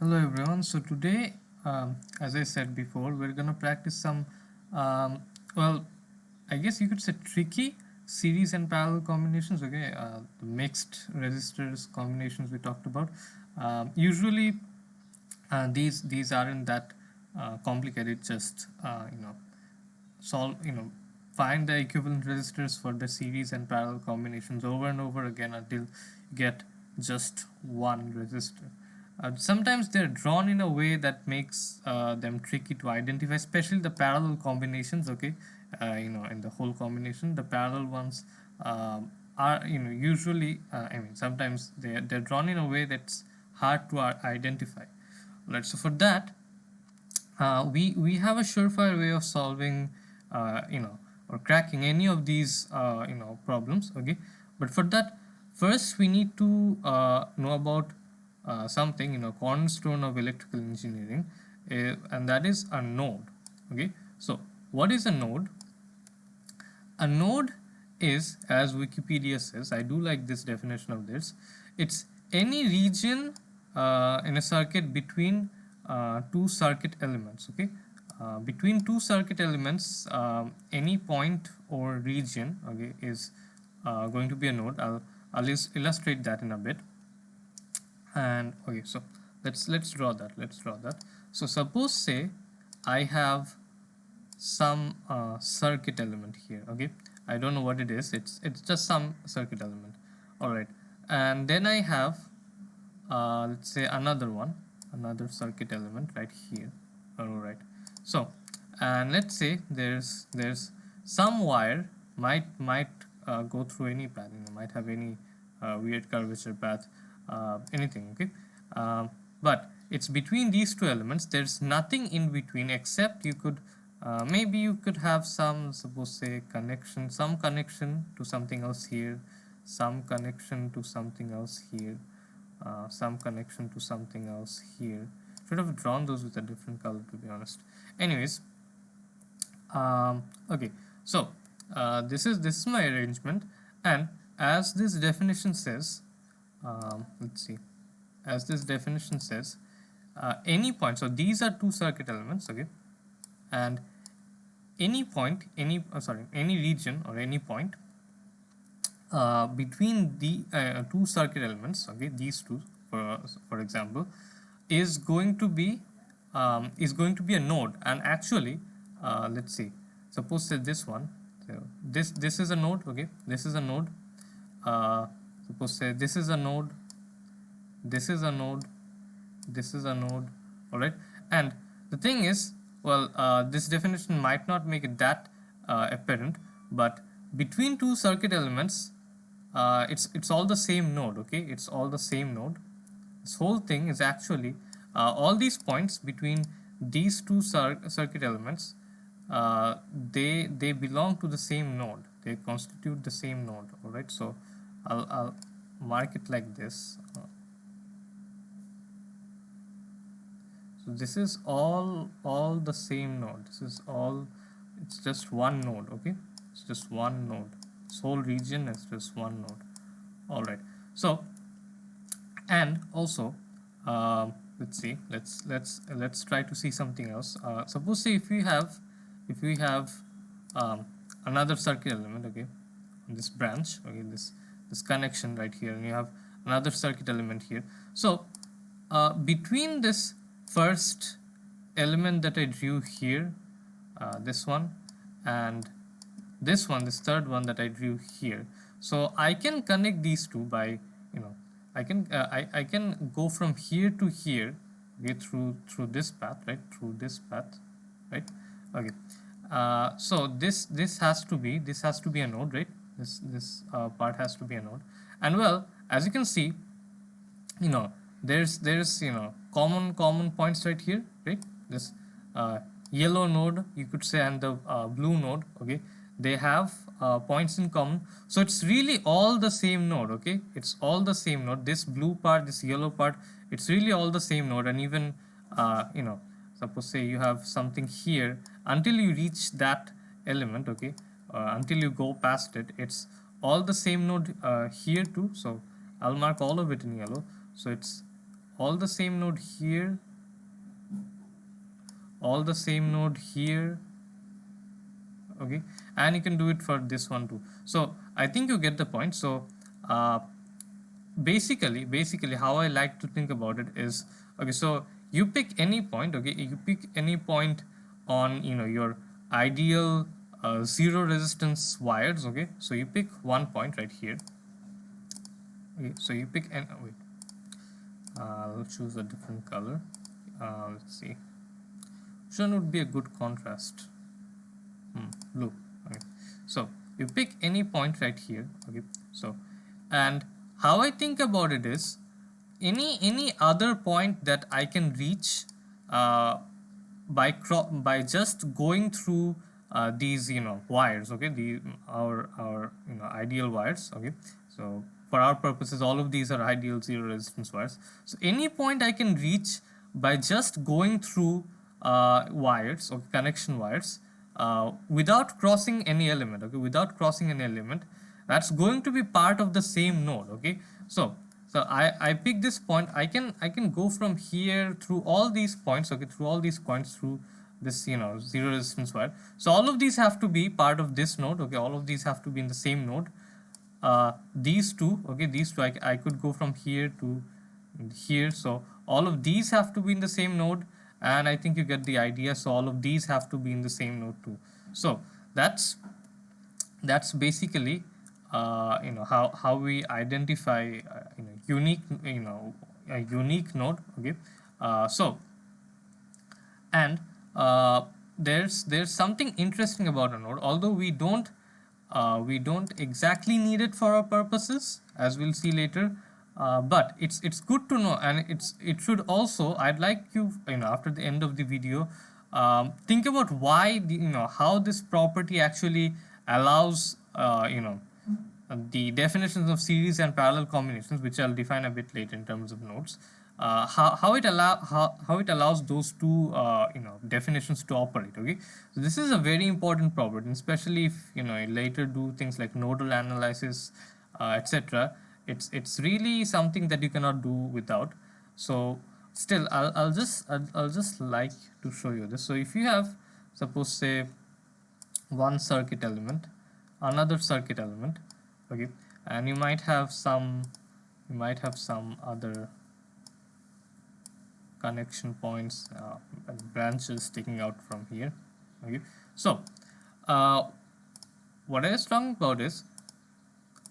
Hello everyone. So today, as I said before, we're gonna practice some, um, well, I guess you could say tricky series and parallel combinations. Okay, the mixed resistors combinations we talked about. Usually, these aren't that complicated. Just solve find the equivalent resistors for the series and parallel combinations over and over again until you get just one resistor. Sometimes they're drawn in a way that makes them tricky to identify, especially the parallel combinations. Okay, in the whole combination, the parallel ones are usually sometimes they're drawn in a way that's hard to identify. Right. So for that, we have a surefire way of solving or cracking any of these problems. Okay, but for that, first we need to know about something, cornerstone of electrical engineering, and that is a node. Okay, so what is a node? A node is, as Wikipedia says, I do like this definition of this, it's any region in a circuit between two circuit elements. Okay, between two circuit elements, any point or region, okay, is going to be a node. I'll illustrate that in a bit. And okay, so let's draw that. So suppose, say, I have some circuit element here. Okay, I don't know what it is. It's just some circuit element. All right, and then I have let's say another circuit element right here. All right, so, and let's say there's some wire might go through any path, might have any weird curvature path, anything. Okay, but it's between these two elements. There's nothing in between, except you could maybe you could have some, suppose, say, some connection to something else here, some connection to something else here, some connection to something else here. Should have drawn those with a different color, to be honest. Anyways, okay, so this is my arrangement, and as this definition says, let's see, as this definition says, any point. So these are two circuit elements. Okay, and any point, any region or any point between the two circuit elements, okay, these two, for example, is going to be a node. And actually, let's see, suppose, say, this one, so this is a node. Okay, this is a node. Suppose, say, this is a node, this is a node, this is a node. All right, and the thing is, well, this definition might not make it that apparent, but between two circuit elements, it's all the same node. Okay, it's all the same node. This whole thing is actually all these points between these two circuit elements, they belong to the same node, they constitute the same node. All right, so I'll mark it like this. So this is all the same node. This is all, it's just one node. Okay, it's just one node. This whole region is just one node. All right, so, and also, let's see, let's try to see something else. Suppose, say, if we have um, another circuit element, okay, in this branch, okay, this connection right here, and you have another circuit element here. So between this first element that I drew here, this one, and this third one that I drew here, so I can connect these two by, I can go from here to here, okay, through this path, right, through this path, right. Okay, so this has to be a node, right. This part has to be a node. And, well, as you can see, you know there's common points right here, right. This yellow node, you could say, and the blue node, okay, they have points in common. So it's really all the same node. Okay, it's all the same node. This blue part, this yellow part, it's really all the same node. And even suppose, say, you have something here, until you reach that element, okay, until you go past it, it's all the same node here too. So I'll mark all of it in yellow. So it's all the same node here, all the same node here, okay, and you can do it for this one too. So I think you get the point. So basically how I like to think about it is, okay, so you pick any point, okay, you pick any point on, you know, your ideal zero resistance wires, okay, so you pick one point right here, okay, so you pick an wait, I'll choose a different color, let's see, which one would be a good contrast? Blue. Okay, so you pick any point right here, okay, so, and how I think about it is, any other point that I can reach by just going through these, you know, wires, okay, the our you know, ideal wires, okay, so for our purposes all of these are ideal zero resistance wires. So any point I can reach by just going through wires or connection wires without crossing any element, okay, without crossing any element, that's going to be part of the same node, okay. So I pick this point, I can go from here through all these points, okay, through all these points, through this, you know, zero resistance wire. So all of these have to be part of this node, okay, all of these have to be in the same node. These two, okay, these two, I could go from here to here, so all of these have to be in the same node, and I think you get the idea. So all of these have to be in the same node too. So that's basically you know, how we identify you know, unique, you know, a unique node, okay. So and there's something interesting about a node, although we don't exactly need it for our purposes, as we'll see later, but it's good to know, and it should also, I'd like you, you know, after the end of the video, think about why the, you know, how this property actually allows you know, the definitions of series and parallel combinations, which I'll define a bit later in terms of nodes, how it allows those two you know, definitions to operate, okay. So this is a very important property, especially if, you know, you later do things like nodal analysis, etc. It's really something that you cannot do without. So still, I'll just like to show you this. So if you have, suppose, say, one circuit element, another circuit element, okay, and you might have some other connection points and branches sticking out from here, okay. So what I was talking about is,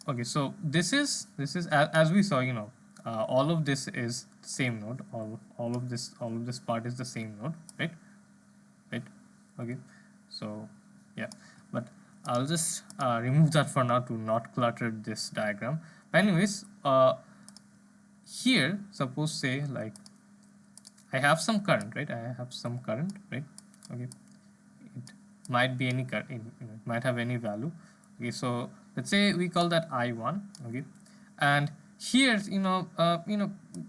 okay, so this is as we saw, you know, all of this is the same node, all of this part is the same node, right, okay. So yeah, but I'll just remove that for now to not clutter this diagram. But anyways, here, suppose, say, like, I have some current, right, okay, it might be any current, it might have any value, okay. So let's say we call that I1, okay, and here, you know,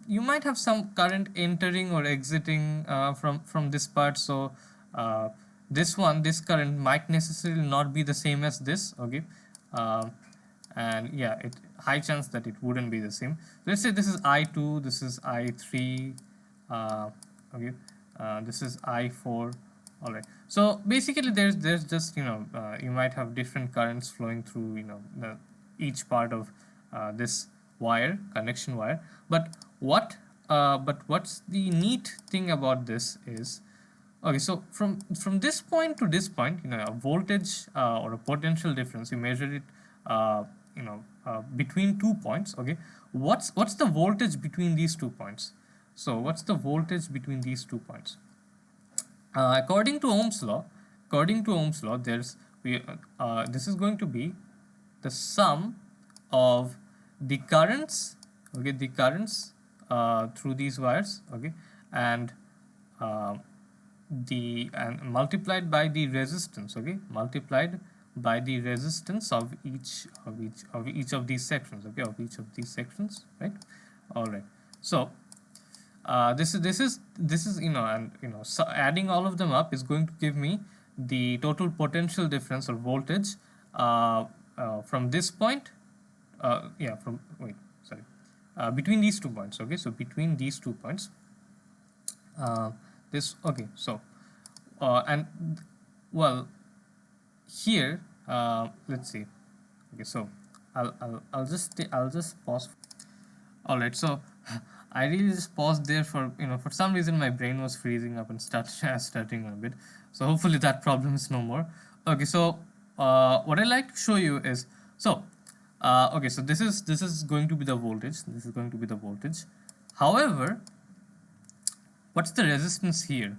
you might have some current entering or exiting from this part. So this current might necessarily not be the same as this, okay. And yeah, it high chance that it wouldn't be the same. Let's say this is I2, this is I3, okay, this is I4. All right, so basically there's just, you know, you might have different currents flowing through, you know, each part of this wire, connection wire. But what's the neat thing about this is, okay, so from this point to this point, you know, a voltage or a potential difference, you measure it you know, between 2 points, okay. What's the voltage between these 2 points? So what's the voltage between these 2 points? According to Ohm's law, this is going to be the sum of the currents, okay, through these wires, okay, and multiplied by the resistance, okay, multiplied by the resistance of each of these sections, okay, right. All right, so this is, you know, and, you know, so adding all of them up is going to give me the total potential difference or voltage from this point, yeah, from, wait, sorry, between these 2 points. Okay, so between these 2 points, this okay. So and well, here let's see. Okay, so I'll just pause. All right, so I really just paused there for, for some reason my brain was freezing up and stuttering a bit. So hopefully that problem is no more. Okay, so what I like to show you is, so okay, so this is going to be the voltage. This is going to be the voltage. However, what's the resistance here?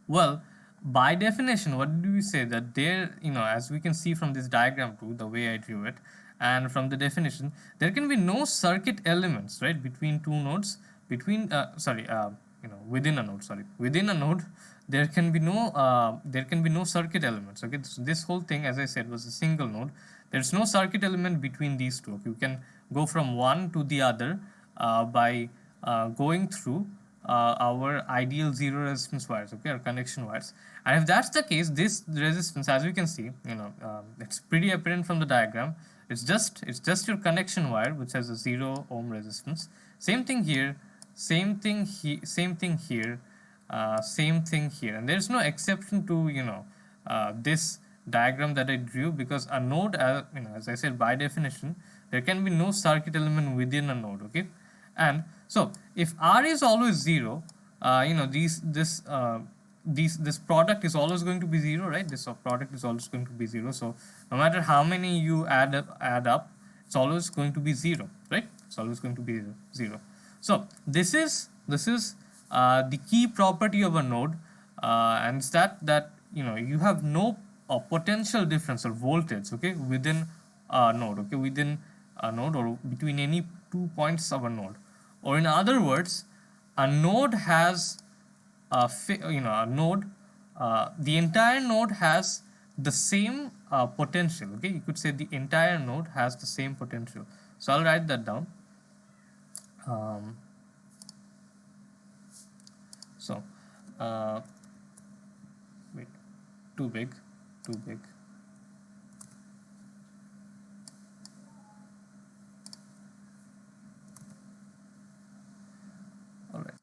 Well, by definition, what do we say? That there, as we can see from this diagram too, the way I drew it, and from the definition, there can be no circuit elements, right, between two nodes, within a node, within a node, there can be no circuit elements. Okay, so this whole thing, as I said, was a single node. There's no circuit element between these two. Okay? You can go from one to the other by going through our ideal zero resistance wires, okay, or connection wires. And if that's the case, this resistance, as we can see, it's pretty apparent from the diagram. It's just your connection wire which has a 0 ohm resistance. Same thing here, same thing here, same thing here, same thing here, and there's no exception to this diagram that I drew, because a node, as I said, by definition, there can be no circuit element within a node. Okay, and so if R is always 0, this product is always going to be 0, right? This product is always going to be 0. So no matter how many you add up, it's always going to be 0, right? It's always going to be 0. So this is the key property of a node, and it's that you have no potential difference or voltage, okay, within a node, okay, within a node or between any 2 points of a node. Or in other words, a node has the entire node has the same potential. Okay, you could say the entire node has the same potential. So I'll write that down. So wait, too big. All right.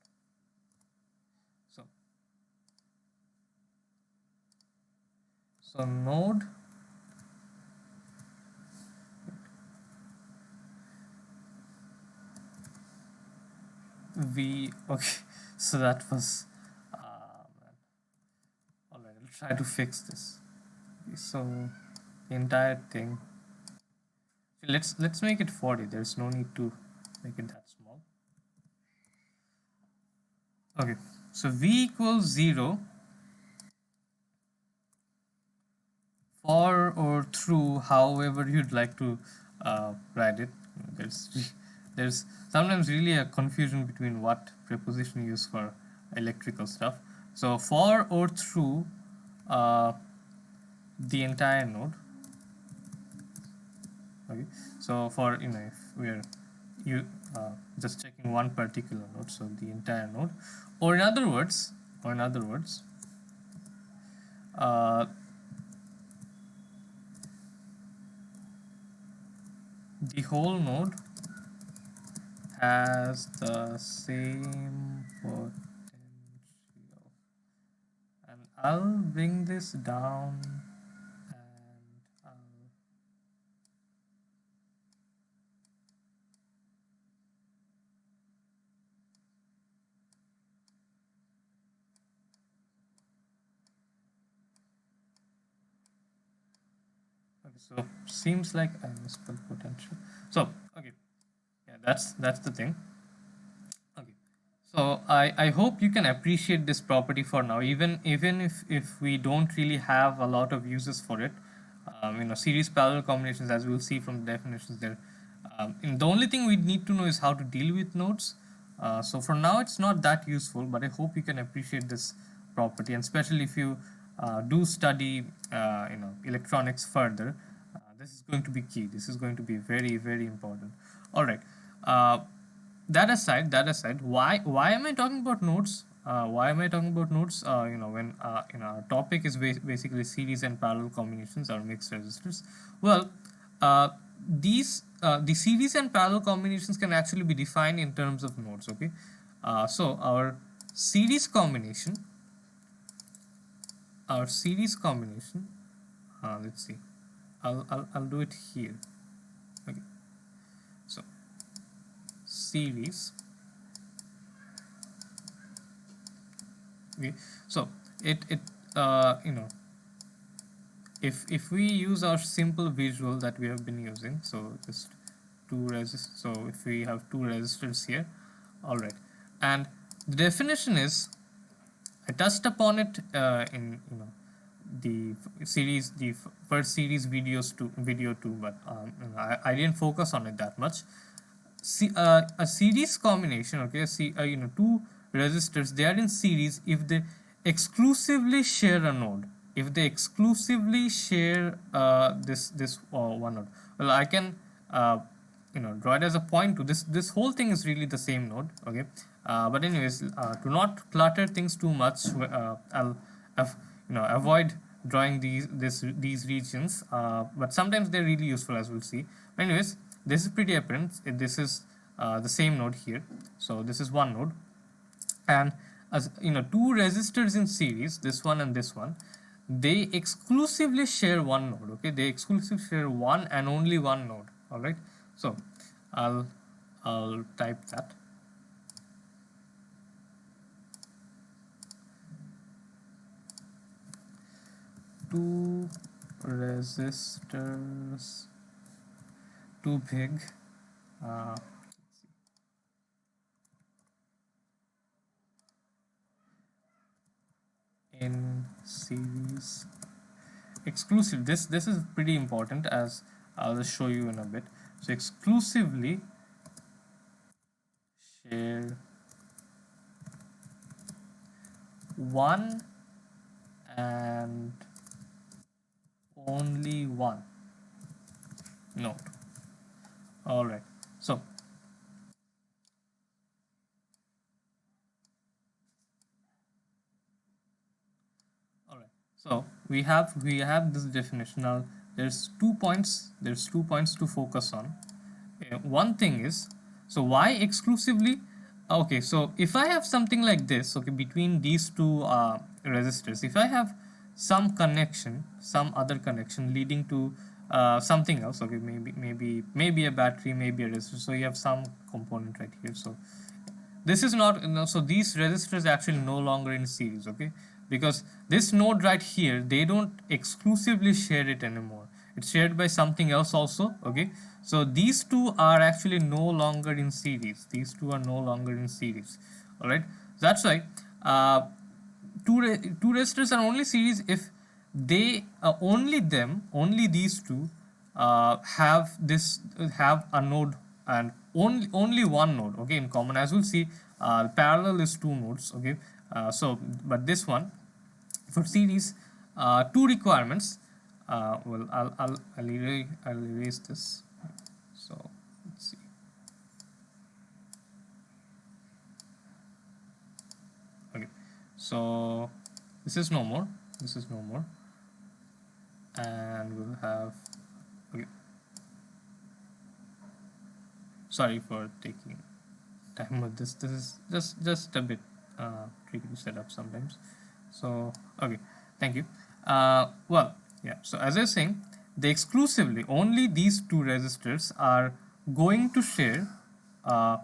So node V. Okay, so that was all right. I'll try to fix this. Okay, so the entire thing. Let's make it 40. There's no need to make it that small. Okay, so V equals 0 for or through, however you'd like to write it. There's sometimes really a confusion between what preposition you use for electrical stuff. So for or through the entire node. Okay, so for if we're just checking one particular node, so the entire node, or in other words, the whole node has the same potential. And I'll bring this down, and okay, so seems like I misspelled potential. So okay, yeah, that's the thing. Okay, so I hope you can appreciate this property for now, even if we don't really have a lot of uses for it. Series parallel combinations, as we'll see from the definitions there. And the only thing we need to know is how to deal with nodes. So for now, it's not that useful, but I hope you can appreciate this property, and especially if you do study, electronics further, this is going to be key. This is going to be very, very important. All right. That aside, why am I talking about nodes? Why am I talking about nodes? When our topic is basically series and parallel combinations or mixed resistors. Well, the series and parallel combinations can actually be defined in terms of nodes. Okay, so series combination our series combination let's see, I'll do it here. Okay, so series. Okay, so it if we use our simple visual that we have been using, so just so if we have two resistors here, all right, and the definition is, I touched upon it in the first series video too, but I didn't focus on it that much. A series combination, okay, two resistors, they are in series if they exclusively share a node. If they exclusively share this one node, well, I can draw it as a point to this whole thing is really the same node. Okay, but anyways, to not clutter things too much, I'll avoid drawing these regions, but sometimes they're really useful, as we'll see. But anyways, this is pretty apparent. This is the same node here, so this is one node, and as two resistors in series, this one and this one, they exclusively share one node. Okay, they exclusively share one and only one node. All right, so I'll type that. Two resistors too big, in series exclusive. This is pretty important, as I'll just show you in a bit. So exclusively share one and only one node. All right, so so we have this definition. Now there's 2 points to focus on. One thing is, so why exclusively? Okay, so if I have something like this, okay, between these two resistors, if I have some connection, some other connection leading to something else, okay, maybe a battery, maybe a resistor, so you have some component right here. So this is not, so these resistors actually no longer in series. Okay, because this node right here, they don't exclusively share it anymore, it's shared by something else also. Okay, so these two are actually no longer in series. All right, that's why two resistors are only series if they only these two have a node, and only one node, okay, in common. As we'll see, parallel is two nodes. Okay, so but this one for series, two requirements. Well, I'll erase this. So let's see. Okay, so this is no more, and we'll have, okay, sorry for taking time with this is just a bit tricky to set up sometimes. So okay, thank you. Well, yeah, so as I was saying, they exclusively, only these two resistors are going to share uh,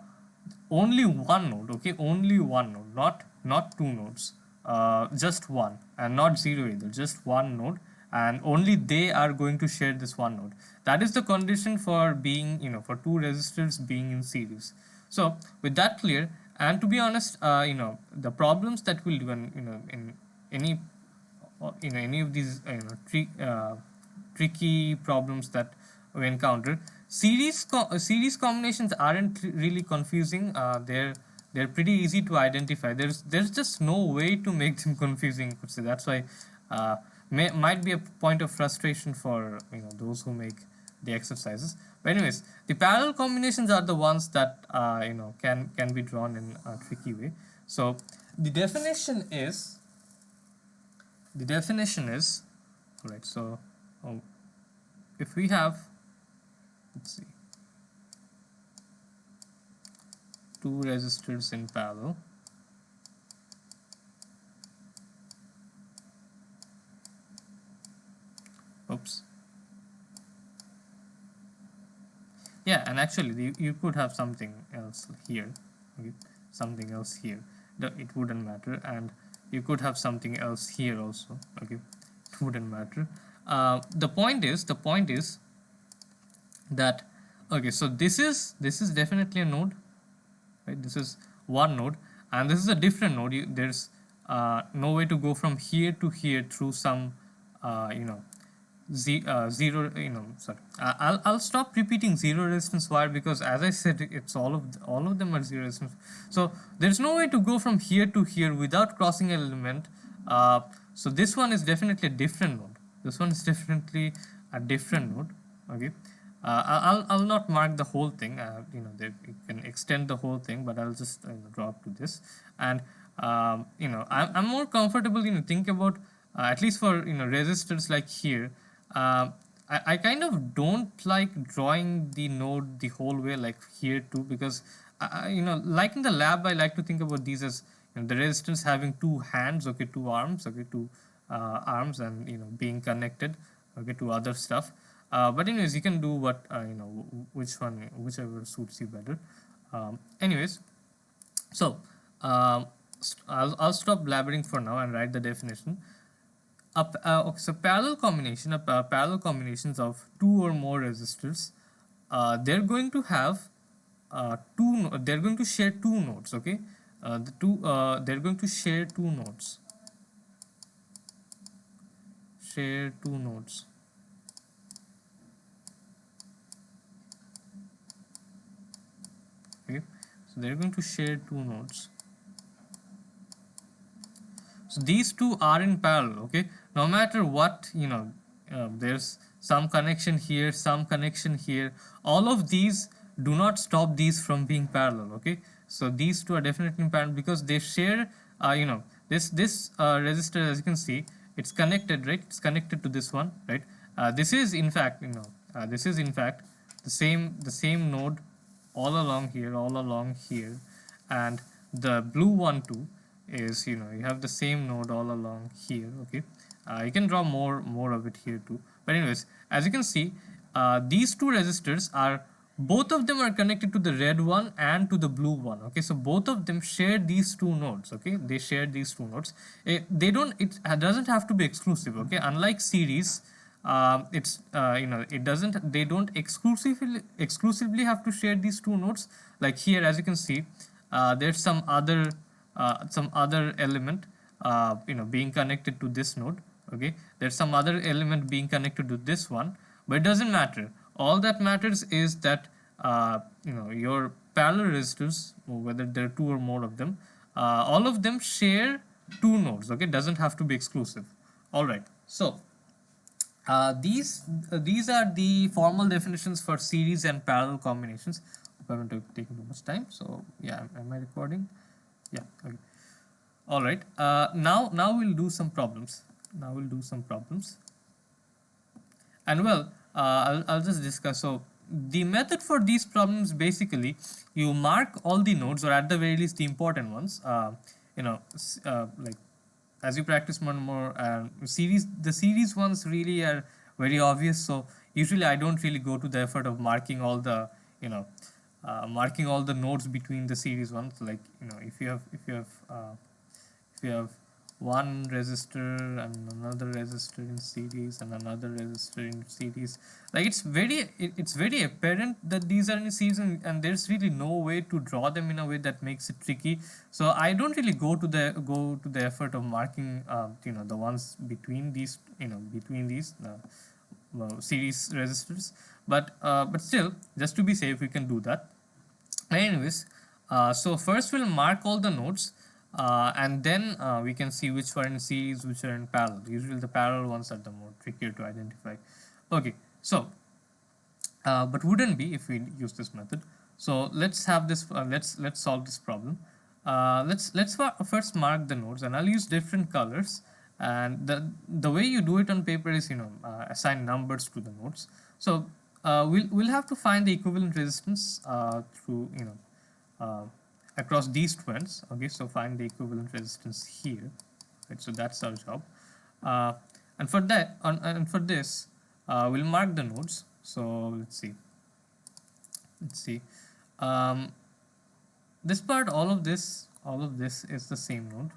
only one node. Okay, only one node, not two nodes, just one, and not zero either, just one node, and only they are going to share this one node. That is the condition for being, for two resistors being in series. So with that clear, and to be honest, the problems that will, when in any any of these tricky problems that we encounter, series combinations aren't really confusing. They're pretty easy to identify. There's just no way to make them confusing, so that's why might be a point of frustration for those who make the exercises. But anyways, the parallel combinations are the ones that can be drawn in a tricky way. So the definition is all right. So if we have let's see, two resistors in parallel. Oops. Yeah, and actually you could have something else here, okay? Something else here, it wouldn't matter, and you could have something else here also, okay? It wouldn't matter. The point is that, okay, so this is definitely a node, right? This is one node, and this is a different node. There's no way to go from here to here through some you know, zero, you know, sorry, I'll stop repeating zero resistance wire, because as I said, it's all of them are zero resistance. So there's no way to go from here to here without crossing an element. So this one is definitely a different node. This one is definitely a different node, okay? I'll not mark the whole thing, you know, you can extend the whole thing, but I'll just drop to this. And you know, I'm more comfortable, you know, think about at least for, you know, resistors like here. I kind of don't like drawing the node the whole way like here too, because you know, like in the lab, I like to think about these as, you know, the resistance having two hands, okay, two arms, okay, two arms, and, you know, being connected, okay, to other stuff. But anyways, you can do what you know, whichever suits you better. Anyways, so I'll stop blabbering for now and write the definition. Okay, so parallel combinations of two or more resistors, they're going to have they're going to share two nodes, okay? They're going to share two nodes. Share two nodes. Okay, so they're going to share two nodes. So these two are in parallel, okay? No matter what, you know, there's some connection here, some connection here. All of these do not stop these from being parallel, okay? So these two are definitely in parallel because they share, you know, this resistor, as you can see, it's connected, right? It's connected to this one, right? This is in fact, you know, this is in fact the same node all along here, and the blue one too is, you know, you have the same node all along here, okay? You can draw more of it here too, but anyways, as you can see, these two resistors are, both of them are connected to the red one and to the blue one, okay? So both of them share these two nodes, okay? They share these two nodes. It doesn't have to be exclusive, okay? Unlike series, it's you know, they don't exclusively have to share these two nodes. Like here, as you can see, there's some other element, you know, being connected to this node, okay? There's some other element being connected to this one, but it doesn't matter. All that matters is that you know, your parallel resistors, whether there are two or more of them, all of them share two nodes, okay? Doesn't have to be exclusive. All right, so these are the formal definitions for series and parallel combinations. I haven't taken too much time, so yeah, am I recording? Yeah, okay. All right. Now we'll do some problems. And well, I'll just discuss. So the method for these problems, basically, you mark all the nodes, or at the very least the important ones. You know, like as you practice more and more, the series ones really are very obvious. So usually I don't really go to the effort of marking all the, you know, marking all the nodes between the series ones. Like, you know, if you have one resistor and another resistor in series and another resistor in series, like it's very apparent that these are in series, and there's really no way to draw them in a way that makes it tricky. So I don't really go to the effort of marking you know, the ones between these, you know, series resistors, but still, just to be safe, we can do that. Anyways, so first we'll mark all the nodes, and then we can see which are in series, which are in parallel. Usually the parallel ones are the more trickier to identify. Okay, so but wouldn't be if we use this method. So let's have this. Let's solve this problem. Let's first mark the nodes, and I'll use different colors. And the way you do it on paper is, you know, assign numbers to the nodes. So we'll have to find the equivalent resistance through across these two ends. Okay, so find the equivalent resistance here. Right, so that's our job. Uh, and for that, and for this, we'll mark the nodes. So let's see. Let's see. Um, this part, all of this is the same node,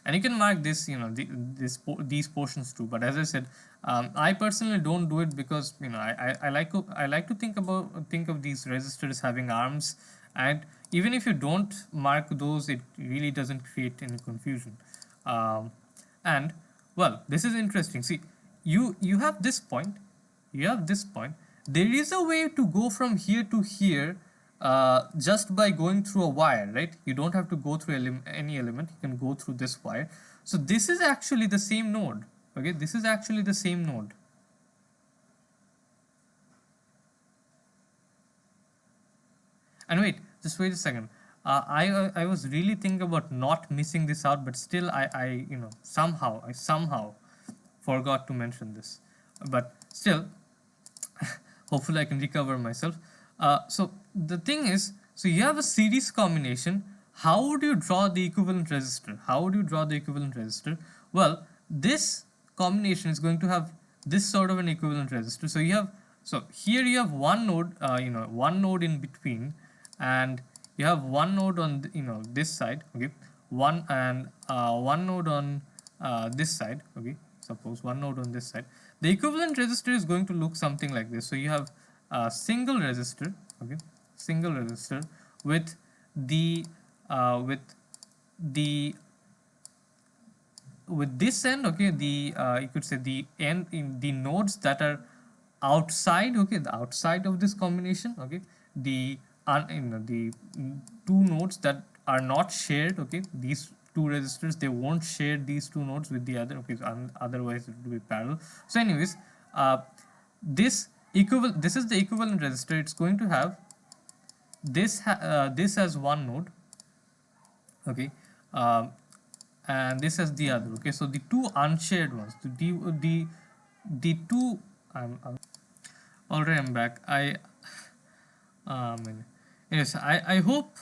and you can mark this, these portions too. But as I said, I personally don't do it because I like to think of these resistors having arms, and even if you don't mark those, it really doesn't create any confusion. Um, and well, this is interesting. See, you have this point, there is a way to go from here to here just by going through a wire, right? You don't have to go through any element, you can go through this wire. So this is actually the same node. Okay, this is actually the same node. And wait, just wait a second. I was really thinking about not missing this out, but still I somehow forgot to mention this. But still, hopefully I can recover myself. So the thing is, so you have a series combination. How would you draw the equivalent resistor? How would you draw the equivalent resistor? Well, this combination is going to have this sort of an equivalent resistor. So you have, so here you have one node, one node in between, and you have one node on this side. Okay, one node on this side. Okay, suppose one node on this side. The equivalent resistor is going to look something like this. So you have a single resistor, okay, single resistor with the with this end, okay, the you could say the end in the nodes that are outside, okay, the outside of this combination, okay, the the two nodes that are not shared, okay, these two resistors, they won't share these two nodes with the other, okay, otherwise it will be parallel. So anyways, this is the equivalent resistor. It's going to have this as one node, okay, and this as the other. Okay, so the two unshared ones, the two. Alright, I'm back. Yes, I hope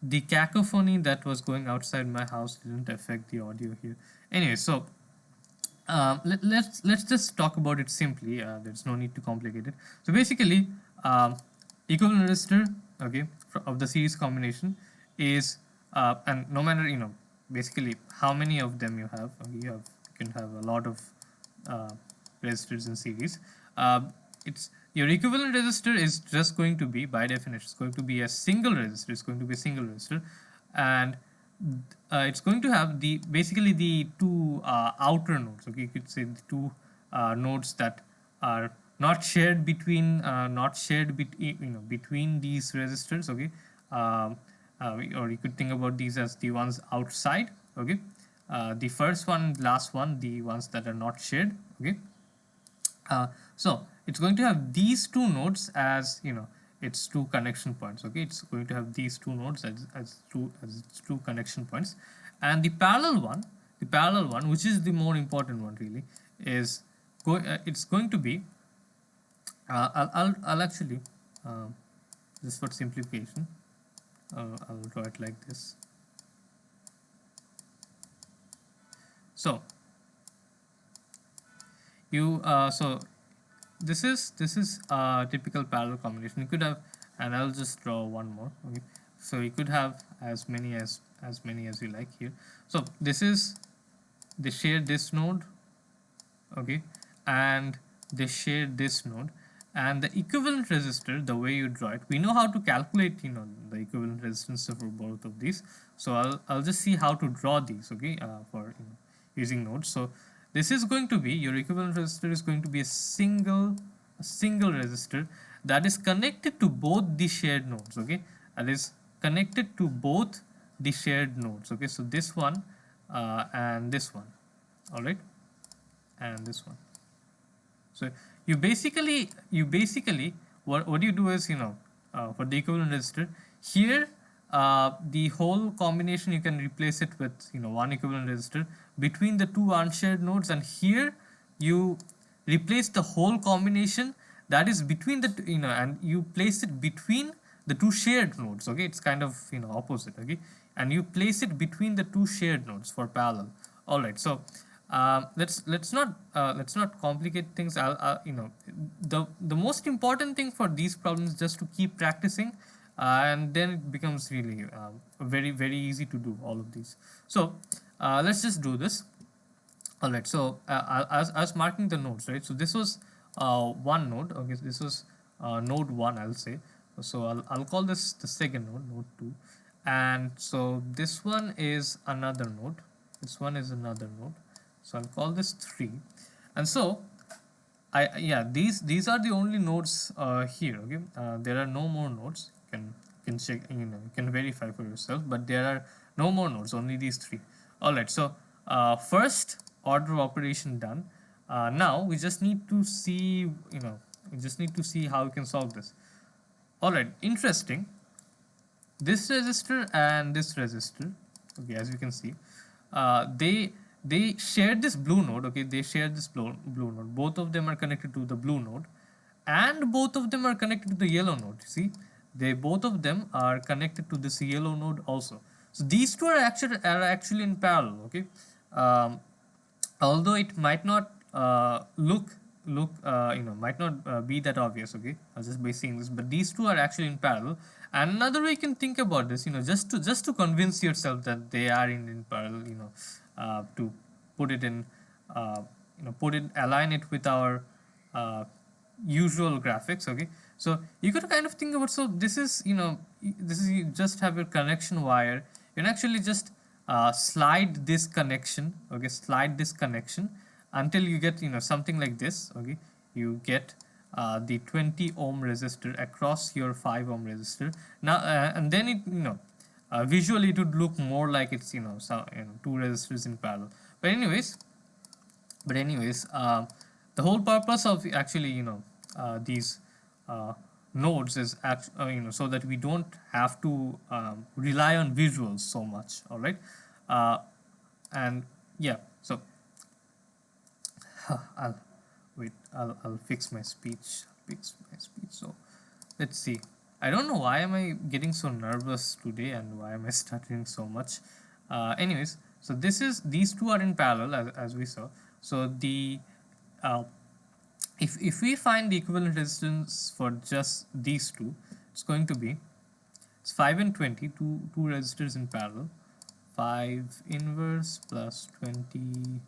the cacophony that was going outside my house didn't affect the audio here. Anyway, so let's just talk about it simply. There's no need to complicate it. So basically, equivalent resistor, okay, of the series combination is and no matter basically how many of them you have, you can have a lot of resistors in series. It's your equivalent resistor is just going to be, by definition, it's going to be a single resistor. It's going to be a single resistor, and it's going to have basically the two outer nodes. Okay, you could say the two nodes that are not shared between between these resistors. Okay, or you could think about these as the ones outside. Okay, the first one, last one, the ones that are not shared. Okay, so it's going to have these two nodes as its two connection points. Okay, it's going to have these two nodes as its two connection points, and the parallel one, which is the more important one really, is it's going to be I'll actually just for simplification I'll draw it like this. So you so this is a typical parallel combination. You could have, and I'll just draw one more. Okay, so you could have as many as you like here. So this is, they share this node, okay, and they share this node, and the equivalent resistor, the way you draw it, we know how to calculate the equivalent resistance for both of these. So I'll just see how to draw these, okay, for using nodes. So this is going to be, your equivalent resistor is going to be a single resistor that is connected to both the shared nodes. Okay, that is connected to both the shared nodes. Okay, so this one and this one, all right, and this one. So you basically what you do is for the equivalent resistor here, the whole combination you can replace it with one equivalent resistor between the two unshared nodes, and here you replace the whole combination that is between the and you place it between the two shared nodes. Okay, it's kind of opposite. Okay, and you place it between the two shared nodes for parallel. All right, so let's not complicate things. The most important thing for these problems is just to keep practicing, and then it becomes really very easy to do all of these. So let's just do this. All right, so as marking the nodes, right? So this was one node. Okay, so this was node one, I'll say. So I'll call this the second node, node two, and so this one is another node. This one is another node. So I'll call this three, and so yeah, these are the only nodes here. Okay, there are no more nodes. You can check, you can verify for yourself, but there are no more nodes, only these three. All right, so first order operation done. Now we just need to see, we just need to see how we can solve this. All right, interesting. This resistor and this resistor, okay, as you can see, they share this blue node. Okay, they share this blue node. Both of them are connected to the blue node, and both of them are connected to the yellow node. See, they both of them are connected to this yellow node also. So these two are actually in parallel. Okay, although it might not might not be that obvious. Okay, just by seeing this, but these two are actually in parallel. And another way you can think about this, just to convince yourself that they are in parallel, to put it in, align it with our usual graphics. Okay, so you could kind of think about, so this is, this is, you just have your connection wire. You can actually just slide this connection. Okay, slide this connection until you get, something like this. Okay, you get the 20 ohm resistor across your 5 ohm resistor. Now and then it, visually it would look more like it's, two resistors in parallel. But anyways, the whole purpose of actually, these nodes is so that we don't have to rely on visuals so much. All right, and yeah, so I'll wait. I'll fix my speech. So let's see. I don't know why am I getting so nervous today, and why am I stuttering so much. Anyways, so these two are in parallel, as we saw. So the if we find the equivalent resistance for just these two, it's going to be, it's 5 and 20, two resistors in parallel. 5 inverse plus 20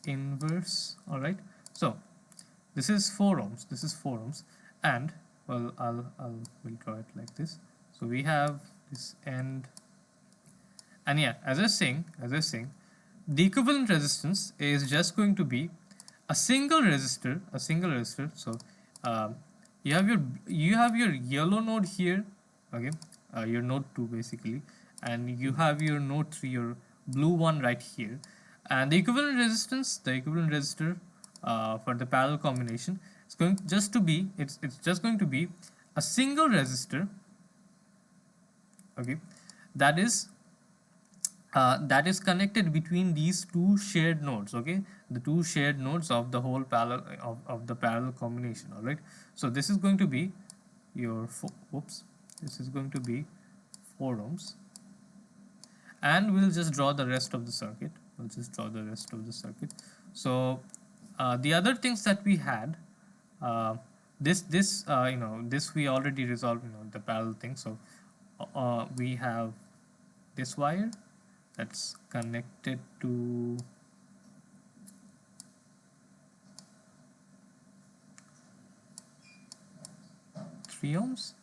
inverse. All right, so this is 4 ohms, this is 4 ohms, and well, we'll draw it like this. So we have this end, and yeah, as I was saying, the equivalent resistance is just going to be a single resistor. So you have your yellow node here. Okay, your node 2 basically, and you have your node 3, your blue one, right here. And the equivalent resistor for the parallel combination is going just to be, it's just going to be a single resistor. Okay, that is connected between these two shared nodes. Okay, the two shared nodes of the whole parallel of the parallel combination. All right, so this is going to be your this is going to be 4 ohms, and we'll just draw the rest of the circuit. So the other things that we had, this we already resolved, the parallel thing. So we have this wire that's connected to three ohms,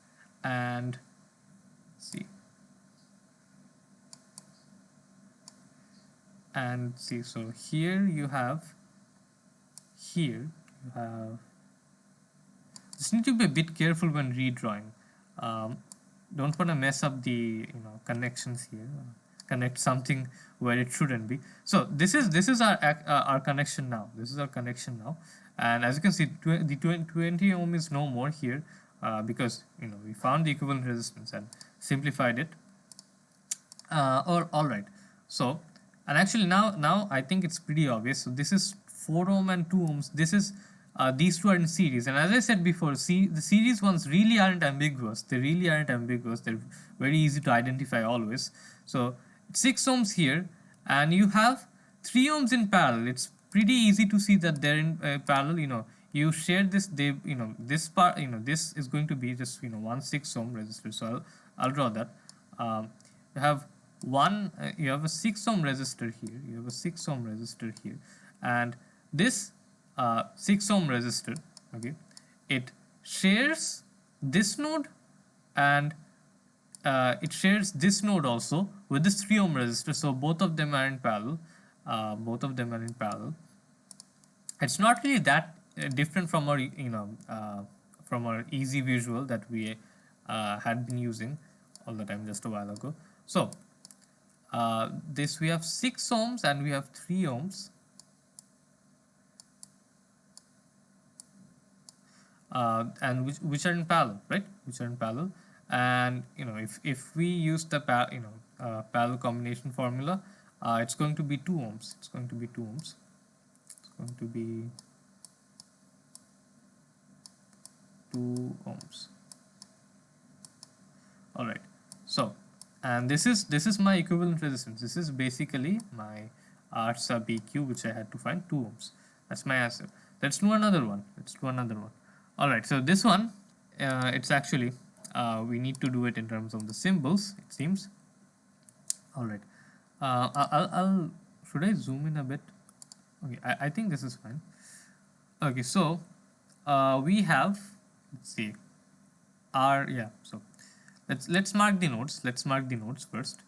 and see, so here you have just need to be a bit careful when redrawing. Don't want to mess up the connections here, connect something where it shouldn't be. So this is our connection now. And as you can see, the 20 ohm is no more here, because we found the equivalent resistance and simplified it. All right, so, and actually now I think it's pretty obvious. So this is 4 ohm and 2 ohms. This is these two are in series, and as I said before, the series ones really aren't ambiguous. They really aren't ambiguous. They're very easy to identify always. So 6 ohms here, and you have 3 ohms in parallel. It's pretty easy to see that they're in parallel. You share this. This part. This is going to be just 1 6 ohm resistor. So I'll draw that. You have you have a 6 ohm resistor here. You have a 6 ohm resistor here, and this 6 ohm resistor, okay, it shares this node, and it shares this node also with this 3 ohm resistor. So both of them are in parallel. It's not really that different from our from our easy visual that we had been using all the time just a while ago. So this we have 6 ohms and we have 3 ohms, and which are in parallel, right? Which are in parallel, and if we use the parallel combination formula, it's going to be 2 ohms. It's going to be 2 ohms. It's going to be 2 ohms. All right. So, and this is my equivalent resistance. This is basically my R sub EQ, which I had to find 2 ohms. That's my answer. Let's do another one. All right. So this one, it's actually we need to do it in terms of the symbols, it seems. All right. I'll should I zoom in a bit? Okay, I think this is fine. Okay, so we have, let's see, so let's mark the nodes. Let's mark the nodes first.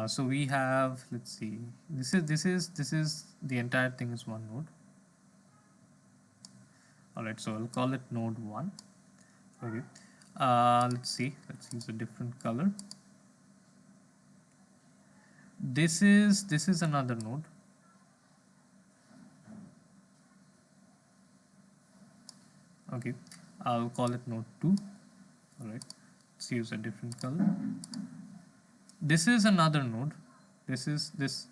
So we have, let's see, this is the entire thing is one node. All right, so I'll call it node 1. Okay. Let's see, let's use a different color. This is another node. Okay, I'll call it node 2. All right, let's use a different color. This is another node. This is this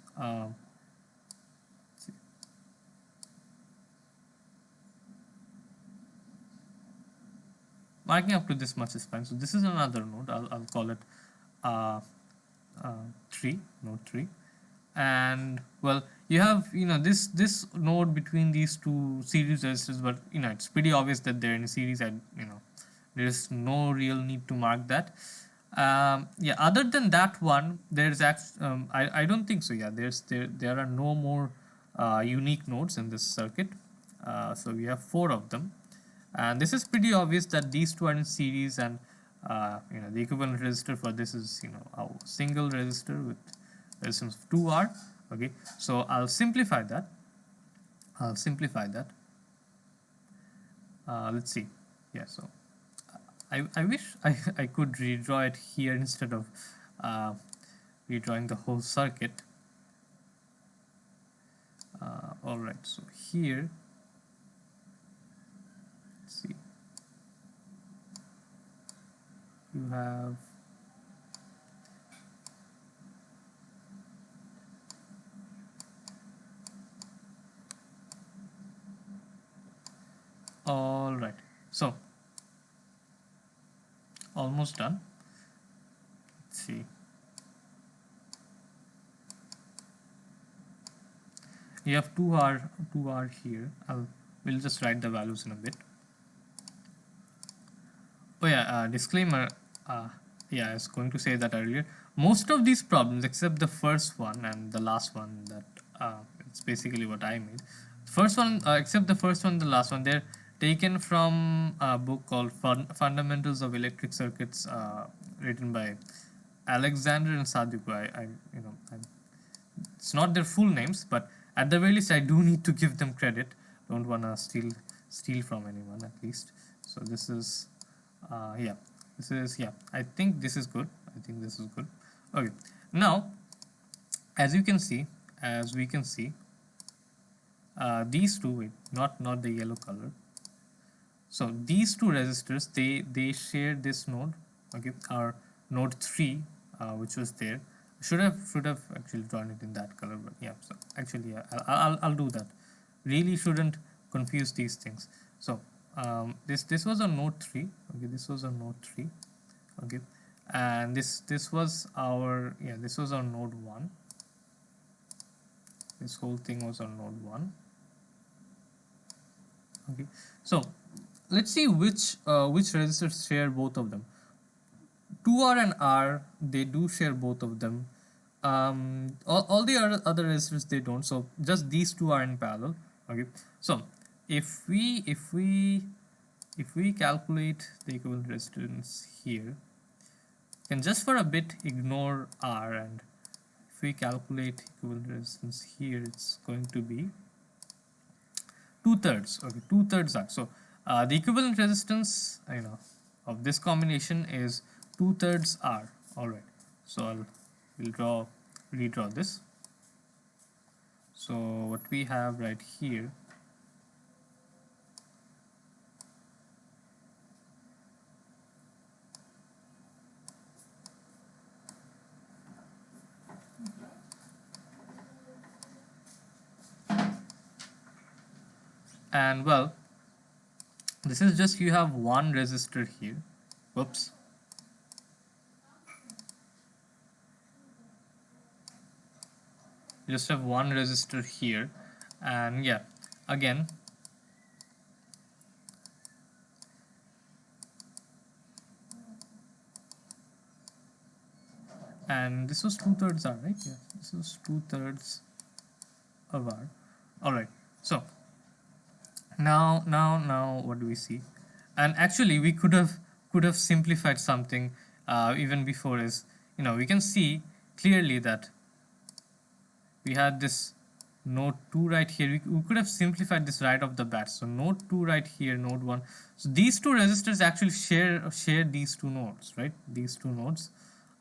marking up to this much is fine. So this is another node. I'll call it 3, node 3. And well, you have this node between these two series resistors, but it's pretty obvious that they're in a series, and there's no real need to mark that. Yeah, other than that one, there's actually I don't think so. Yeah, there are no more unique nodes in this circuit. So we have 4 of them, and this is pretty obvious that these two are in series, and the equivalent resistor for this is a single resistor with resistance of 2R. Okay, so I'll simplify that. Let's see. Yeah, so I wish I could redraw it here instead of redrawing the whole circuit. All right, so here, let's see, you have all right, so almost done. Let's see. You have 2R here. We'll just write the values in a bit. Oh yeah, disclaimer. Yeah, I was going to say that earlier. Most of these problems, except the first one and the last one, that it's basically what I made. First one, except the first one, the last one, they're taken from a book called Fundamentals of Electric Circuits, written by Alexander and Sadyku. It's not their full names, but at the very least, I do need to give them credit. Don't wanna steal from anyone, at least. So this is, yeah, I think this is good. Okay, now as we can see, these two, wait, not the yellow color. So these two resistors, they share this node. Okay, our node 3, which was there. Should have actually drawn it in that color, but yeah. So actually, yeah, I'll do that. really shouldn't confuse these things. So this was on node 3. Okay, this was on node 3. Okay, and this was our, yeah, this was on node 1. This whole thing was on node 1. Okay, so let's see which registers share both of them. 2R and R, they do share both of them. All the other registers, they don't. So just these two are in parallel. Okay, so if we calculate the equivalent resistance here, can just for a bit ignore R, and if we calculate equivalent resistance here, it's going to be 2/3. Okay, 2/3 R. So the equivalent resistance, of this combination is 2/3 R. All right. So we'll redraw this. So what we have right here, and well, this is just, you have one resistor here. Whoops. You just have one resistor here, and yeah, again, and this was 2/3 R, right? Yeah, this was 2/3 of R. All right. So now what do we see? And actually we could have simplified something even before. Is, we can see clearly that we had this node 2 right here. We could have simplified this right off the bat. So node 2 right here, node 1. So these two resistors actually share these two nodes, right? These two nodes.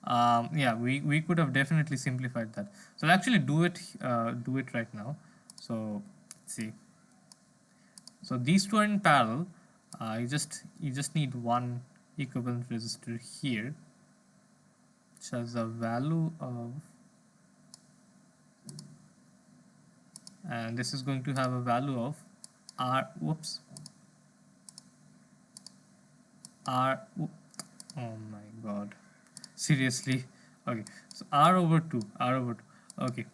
Yeah, we could have definitely simplified that. So I'll actually do it right now. So let's see. So these two are in parallel. You just need one equivalent resistor here, which has a value of, and this is going to have a value of R. Whoops. R. Oh my God. Seriously. Okay. So R over 2. R over 2. Okay.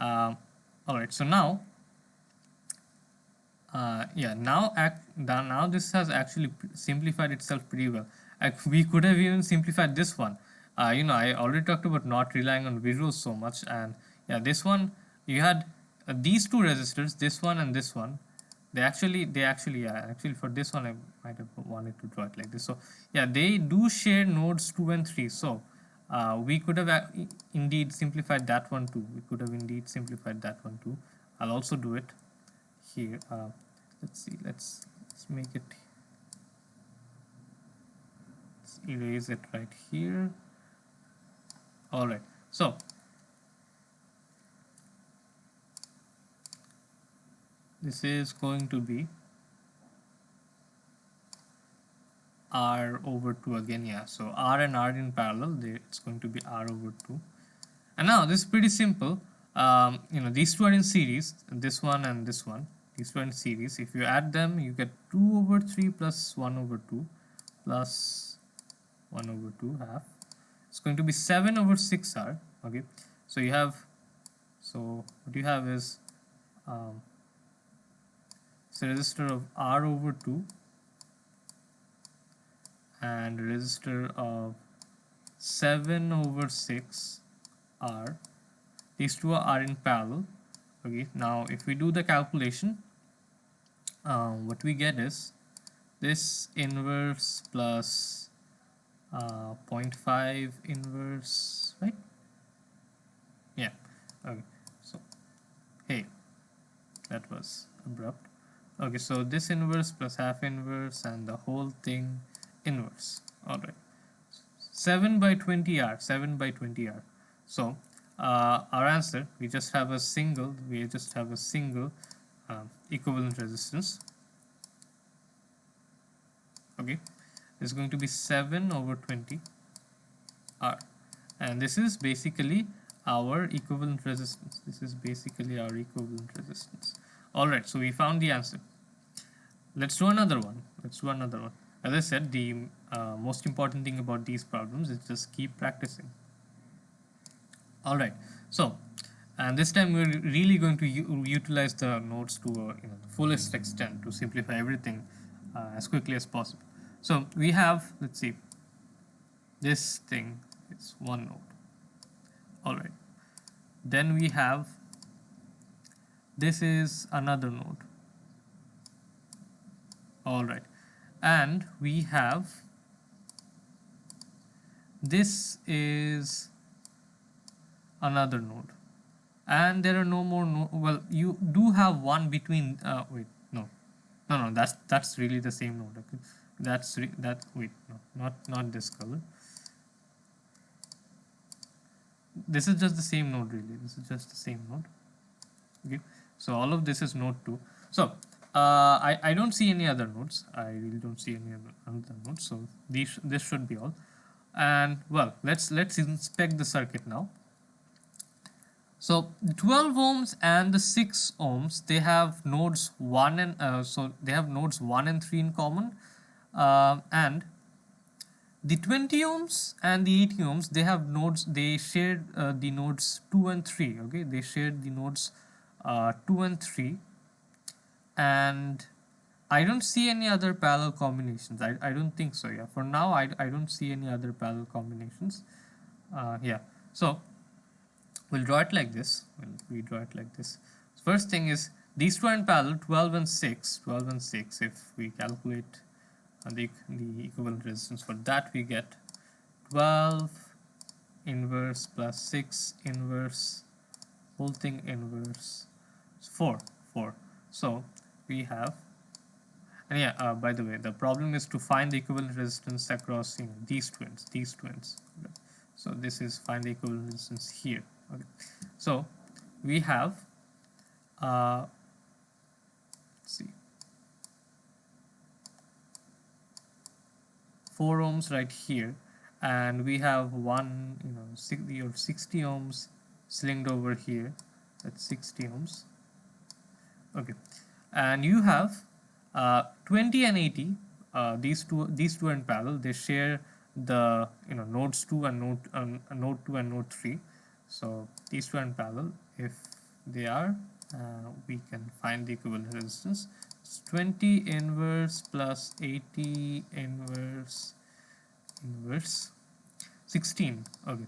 All right. So now. Yeah, now this has actually simplified itself pretty well. We could have even simplified this one. I already talked about not relying on visuals so much, and yeah, this one, you had these two resistors, this one and this one. Actually for this one I might have wanted to draw it like this. So yeah, they do share nodes 2 and 3. So we could have indeed simplified that one too. We could have indeed simplified that one too. I'll also do it here. Let's see, let's make it, let's erase it right here. All right, so this is going to be R over 2 again. Yeah, so R and R in parallel, it's going to be R over 2. And now this is pretty simple. These two are in series, this one and this one. These two are in series. If you add them, you get 2 over 3 plus 1 over 2 plus 1 over 2 half. It's going to be 7 over 6 R. Okay, so what you have is it's a resistor of R over 2 and a resistor of 7 over 6 R. These two are in parallel. Okay, now if we do the calculation, what we get is this inverse plus 0.5 inverse, right? Yeah. Okay, so hey, that was abrupt. Okay, so this inverse plus half inverse and the whole thing inverse. All right, 7 by 20 R, 7 by 20 R. So our answer, we just have a single equivalent resistance. Okay, is going to be 7 over 20 R, and this is basically our equivalent resistance. All right, so we found the answer. Let's do another one. As I said, the most important thing about these problems is just keep practicing. All right, so and this time we're really going to utilize the nodes to the fullest extent to simplify everything as quickly as possible. So we have, let's see, this thing is one node. All right, then we have, this is another node. All right, and we have, this is another node, and there are no more well, you do have one between wait, no, that's really the same node. Okay, wait, no, not this color. This is just the same node, really. This is just the same node. Okay, so all of this is node 2. So I don't see any other nodes. I really don't see any other nodes. So this should be all. And well, let's inspect the circuit now. So 12 ohms and the 6 ohms, they have nodes 1 and so they have nodes 1 and 3 in common, and the 20 ohms and the 80 ohms, they have nodes, they shared the nodes 2 and 3. Okay, they shared the nodes 2 and 3, and I don't see any other parallel combinations. I don't think so. Yeah, for now I don't see any other parallel combinations. Yeah, so we'll draw it like this. We draw it like this. First thing is, these two are in parallel, 12 and 6. If we calculate the equivalent resistance for that, we get 12 inverse plus 6 inverse, whole thing inverse, 4. So we have, and yeah, by the way, the problem is to find the equivalent resistance across these twins. So this is find the equivalent resistance here. Okay, so we have let's see, 4 ohms right here, and we have 60 ohms slinged over here. That's 60 ohms. Okay, and you have 20 and 80. These two are in parallel. They share the nodes 2 and node 2 and node 3. So these two are in parallel. If they are, we can find the equivalent resistance. It's 20 inverse plus 80 inverse 16. Okay.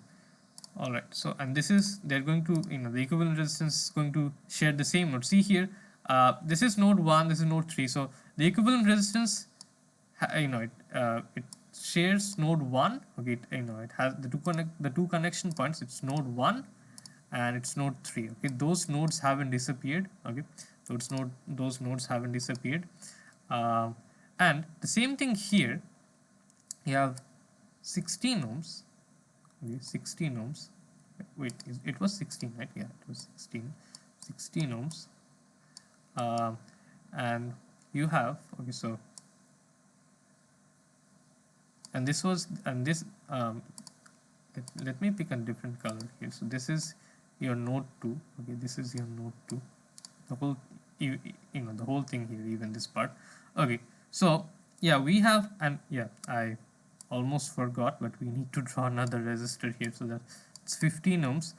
All right. So, and this is, they're going to, the equivalent resistance is going to share the same node. See here, this is node 1, this is node 3. So the equivalent resistance, it shares node 1. Okay, it has the two connection points. It's node 1 and it's node 3. Okay, those nodes haven't disappeared. Okay, those nodes haven't disappeared. And the same thing here, you have 16 ohms. Okay, 16 ohms. Wait, it was 16, right? Yeah, it was 16 ohms. And you have, okay, so, and this was, and this, let me pick a different color here. So this is your node 2. Okay, this is your node 2. The whole, the whole thing here, even this part. Okay, so yeah, we have, and yeah, I almost forgot, but we need to draw another resistor here, so that it's 15 ohms.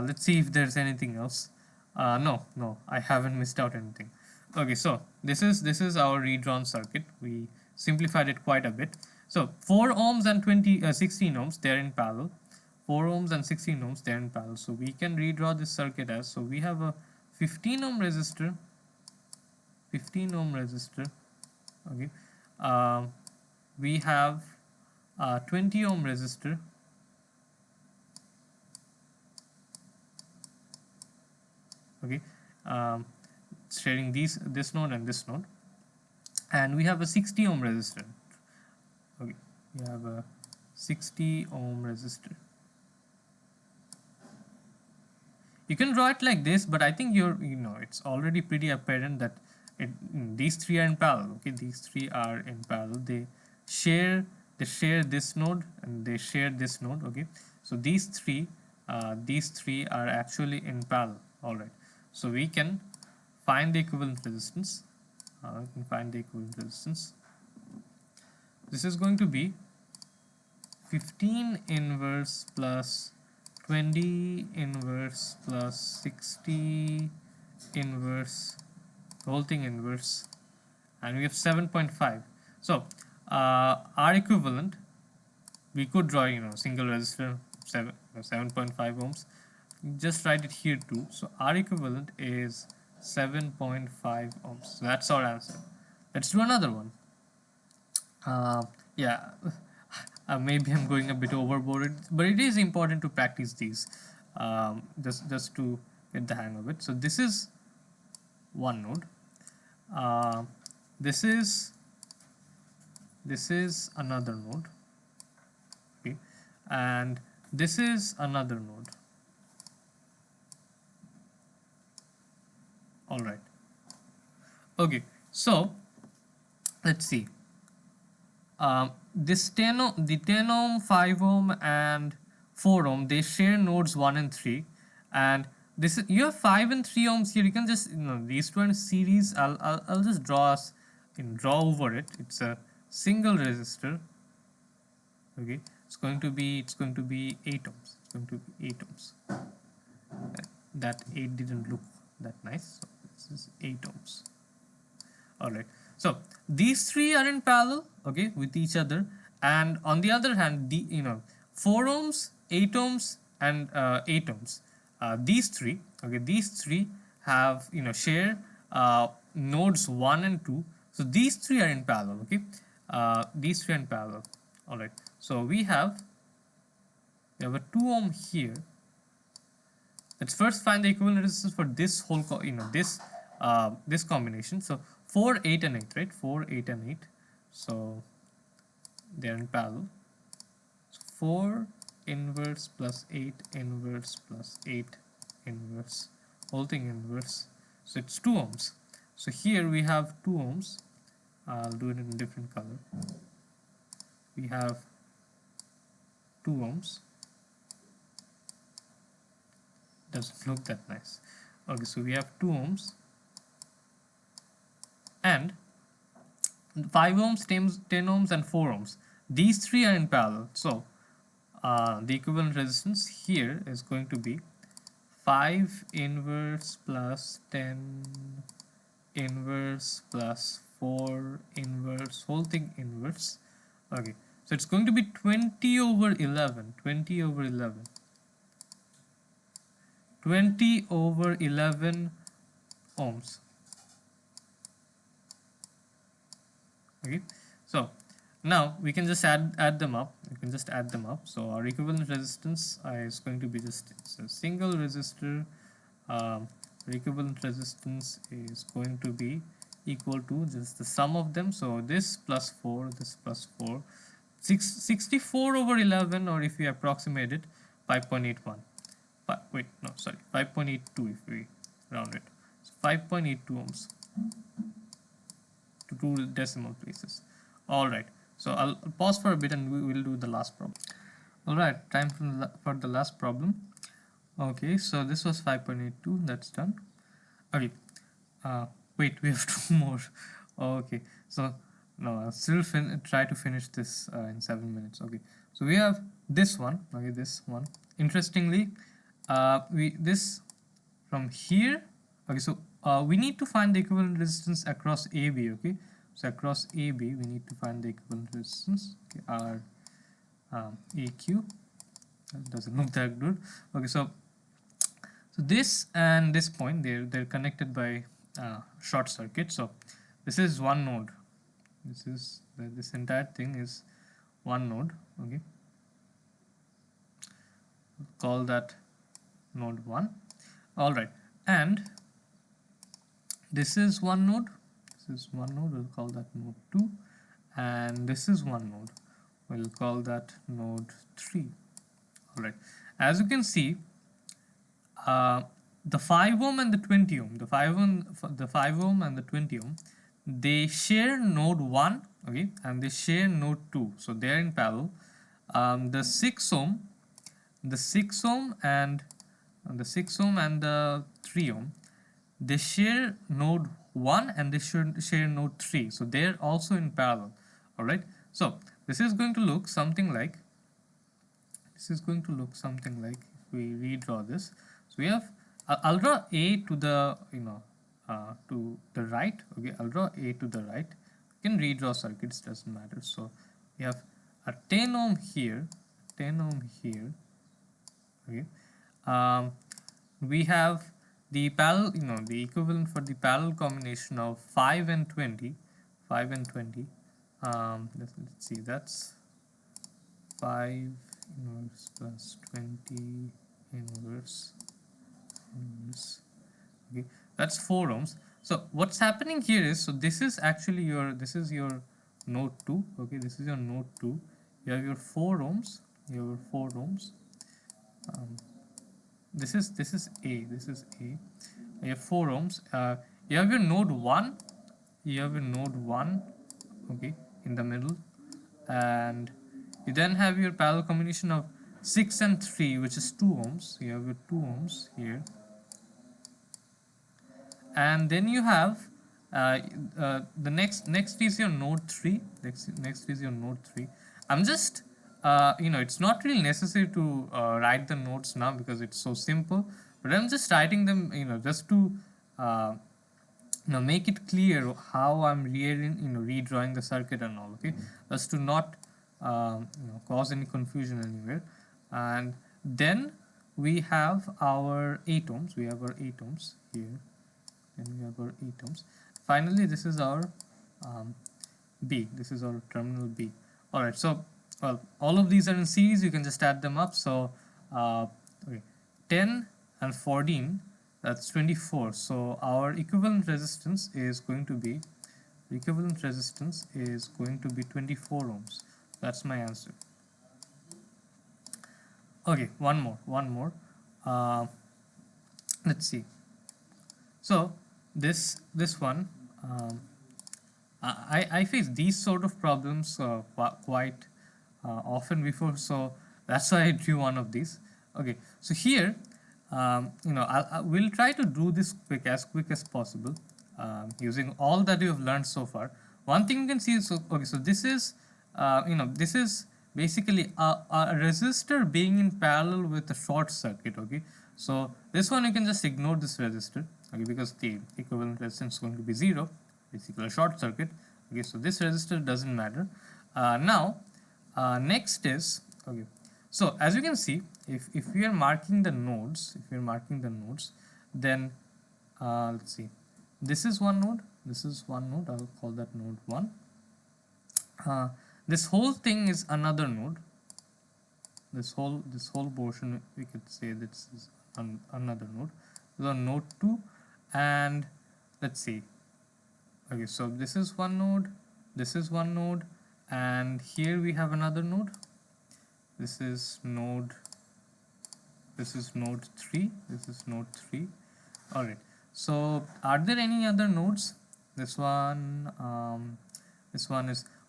Let's see if there's anything else. No, I haven't missed out anything. Okay, so this is our redrawn circuit. We simplified it quite a bit. So 4 ohms and 16 ohms, they're in parallel. 4 ohms and 16 ohms, they're in parallel. So we can redraw this circuit as, so we have a 15 ohm resistor, okay. We have 20 ohm resistor, okay, sharing this node and this node, and we have a 60 ohm resistor. Okay, we have a 60 ohm resistor. You can draw it like this, but I think it's already pretty apparent that these three are in parallel. Okay, these three are in parallel. They share this node and they share this node. Okay, so these three are actually in parallel. All right, so we can find the equivalent resistance. We can find the equivalent resistance. This is going to be 15 inverse plus 20 inverse plus 60 inverse, the whole thing inverse, and we have 7.5. So our equivalent, we could draw, single resistor 7.5 ohms. Just write it here too. So our equivalent is 7.5 ohms. So that's our answer. Let's do another one. Yeah, maybe I'm going a bit overboard, but it is important to practice these, just to get the hang of it. So this is one node. This is another node. Okay, and this is another node. All right. Okay, so let's see. This 10 ohm, the 10 ohm, 5 ohm, and 4 ohm, they share nodes 1 and 3, and this is, you have 5 and 3 ohms here. You can just, these two are in series. I'll just draw over it. It's a single resistor. Okay, it's going to be 8 ohms. It's going to be 8 ohms. That 8 didn't look that nice, so this is 8 ohms. All right, so these three are in parallel, okay, with each other, and on the other hand, the 4 ohms, 8 ohms, and 8 ohms, these three have, share nodes 1 and 2. So these three are in parallel. Okay, these three are in parallel. All right, so we have a 2 ohm here. Let's first find the equivalent resistance for this whole, this combination. So 4, 8, and 8, right? 4, 8, and 8. So they're in parallel. So 4 inverse plus 8 inverse plus 8 inverse, whole thing inverse. So it's 2 ohms. So here we have 2 ohms. I'll do it in a different color. We have 2 ohms. Doesn't look that nice. Okay, so we have 2 ohms and 5 ohms, 10 ohms, and 4 ohms. These three are in parallel. So the equivalent resistance here is going to be 5 inverse plus 10 inverse plus 4 inverse, whole thing inverse. Okay, so it's going to be 20 over 11. 20 over 11. 20 over 11 ohms. Okay, so now we can just add them up. We can just add them up. So our equivalent resistance is going to be just a single resistor. Equivalent resistance is going to be equal to just the sum of them. So this plus 4, this plus 4, 64 over 11, or if we approximate it, 5.81. Wait, no, sorry, 5.82 if we round it. So 5.82 ohms to 2 decimal places. All right, so I'll pause for a bit and we will do the last problem. All right, time for the last problem. Okay, so this was 5.82, that's done. Okay, wait, we have 2 more. Okay, so no, I'll still try to finish this in 7 minutes. Okay, so we have this one. Okay, this one. Interestingly, this from here. Okay, so we need to find the equivalent resistance across AB. Okay, so across AB we need to find the equivalent resistance. Okay, our AQ. That doesn't look that good. Okay, so this and this point, they're connected by short circuit. So this is one node. This entire thing is one node. Okay, call that node 1. All right, and this is one node. This is one node. We'll call that node 2, and this is one node. We'll call that node 3. All right. As you can see, the 5 ohm and the 20 ohm, the 5 ohm and the 20 ohm, they share node 1, okay, and they share node 2. So they're in parallel. The 6 ohm, and the 3 ohm, they share node 1 and they share node 3, so they're also in parallel. All right, so this is going to look something like if we redraw this. So we have I'll draw a to the to the right. Okay, I'll draw a to the right. You can redraw circuits, doesn't matter. So we have a 10 ohm here, 10 ohm here. Okay, we have the parallel, the equivalent for the parallel combination of 5 and 20, 5 and 20. Let's see, that's 5 inverse plus 20 inverse. Okay, that's 4 ohms. So what's happening here is, so this is actually this is your node 2. Okay, this is your node 2. You have your 4 ohms, your 4 ohms. This is A, this is A. You have 4 ohms. You have your node 1, you have your node 1, okay, in the middle, and you then have your parallel combination of 6 and 3, which is 2 ohms. You have your 2 ohms here, and then you have the next is your node 3. Next is your node 3. I'm just it's not really necessary to write the nodes now because it's so simple, but I'm just writing them just to make it clear how I'm redrawing the circuit and all. Okay, just to not cause any confusion anywhere. And then we have our 8 ohms. We have our 8 ohms here, and we have our 8 ohms. Finally, this is our B. This is our terminal B. All right. So, well, all of these are in series. You can just add them up. So, okay, 10 and 14. That's 24. So our equivalent resistance is going to be 24 ohms. That's my answer. Okay, one more. Let's see. So this one, I face these sort of problems quite often before, so that's why I drew one of these. Okay, so here, we'll try to do this as quick as possible, using all that you have learned so far. One thing you can see is, so this is, this is basically a resistor being in parallel with a short circuit. Okay, so this one you can just ignore this resistor, okay, because the equivalent resistance is going to be 0, basically a short circuit. Okay, so this resistor doesn't matter. Now, next is, okay, so as you can see, if we are marking the nodes, then let's see, this is one node, I'll call that node 1. This whole thing is another node. This whole portion, we could say this is another node. So node 2, and let's see. Okay, so this is one node, and here we have another node. This is node 3. All right, so are there any other nodes? This one is,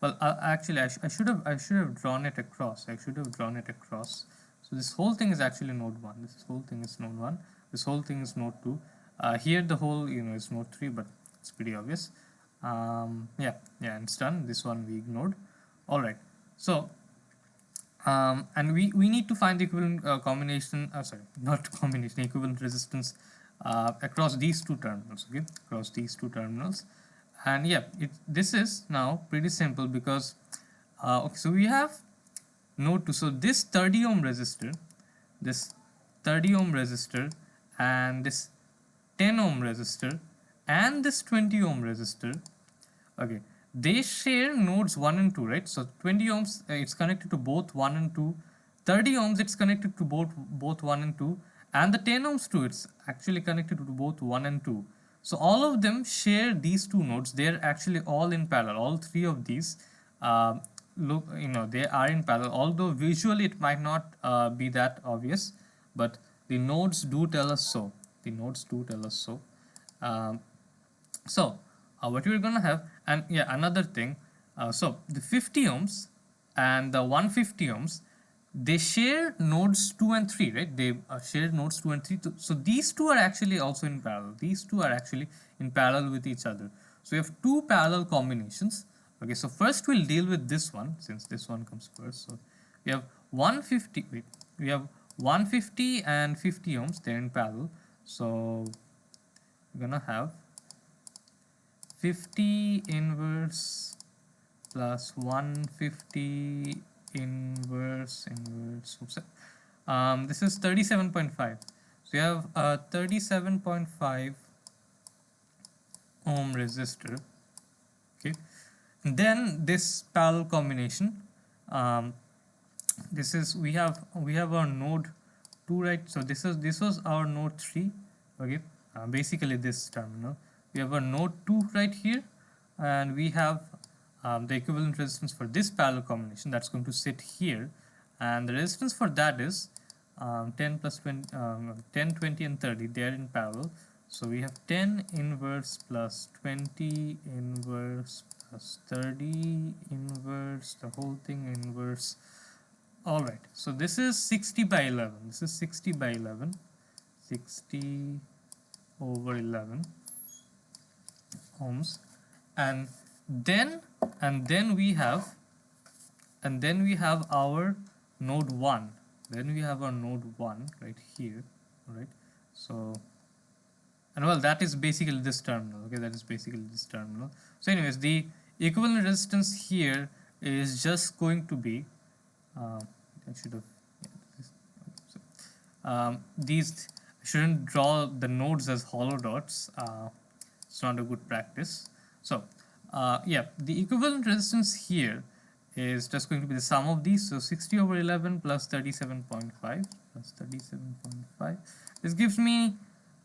well, actually I should have drawn it across. So this whole thing is actually node 1. This whole thing is node 2. Here the whole is node 3, but it's pretty obvious. Yeah, it's done. This one we ignored. All right, so and we need to find the equivalent combination, equivalent resistance across these two terminals. Okay, across these two terminals. And yeah, this is now pretty simple because okay, so we have node 2. So this 30 ohm resistor, and this 10 ohm resistor, and this 20 ohm resistor, okay, they share nodes 1 and 2, right? So 20 ohms, it's connected to both 1 and 2. 30 ohms, it's connected to both 1 and 2. And the 10 ohms too, it's actually connected to both 1 and 2. So all of them share these two nodes. They're actually all in parallel. All three of these, they are in parallel. Although visually it might not be that obvious, but the nodes do tell us so. So what we're gonna have, and yeah, another thing. So the 50 ohms and the 150 ohms, they share nodes 2 and 3, right? They share nodes 2 and 3. So these two are actually also in parallel. These two are actually in parallel with each other. So we have two parallel combinations. Okay, so first we'll deal with this one, since this one comes first. So we have 150, wait, we have 150 and 50 ohms, they're in parallel. So we're gonna have 50 inverse plus 150 inverse. Oops. This is 37.5. So you have a 37.5 ohm resistor. Okay, and then this parallel combination. This is we have our node 2, right? So this was our node 3. Okay, basically this terminal. We have a node 2 right here, and we have the equivalent resistance for this parallel combination that's going to sit here, and the resistance for that is 10 plus 20, 10, 20 and 30. They are in parallel. So we have 10 inverse plus 20 inverse plus 30 inverse, the whole thing inverse. All right, so this is 60 by 11. This is 60 by 11, 60 over 11 ohms, and then we have our node 1. Then we have our node 1 right here. All right, so, and well, that is basically this terminal. Okay, that is basically this terminal. So anyways, the equivalent resistance here is just going to be I should have, yeah, these, I shouldn't draw the nodes as hollow dots. It's not a good practice. So yeah, the equivalent resistance here is just going to be the sum of these. So 60 over 11 plus 37.5 plus 37.5. This gives me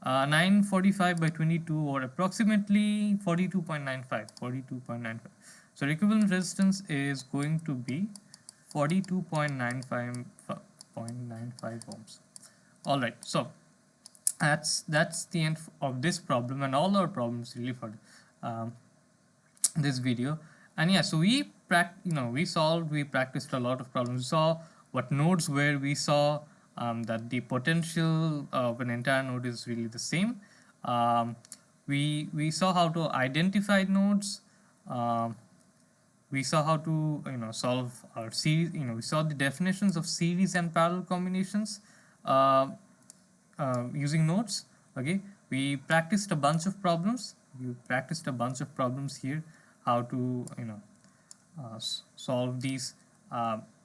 945 by 22, or approximately 42.95. 42.95. So the equivalent resistance is going to be 42.95 ohms. All right, so that's the end of this problem and all our problems really for this video. And yeah, so we practiced a lot of problems. We saw what nodes were. We saw that the potential of an entire node is really the same. We saw how to identify nodes. We saw how to solve our series. We saw the definitions of series and parallel combinations using nodes. Okay, we practiced a bunch of problems. Here, how to solve these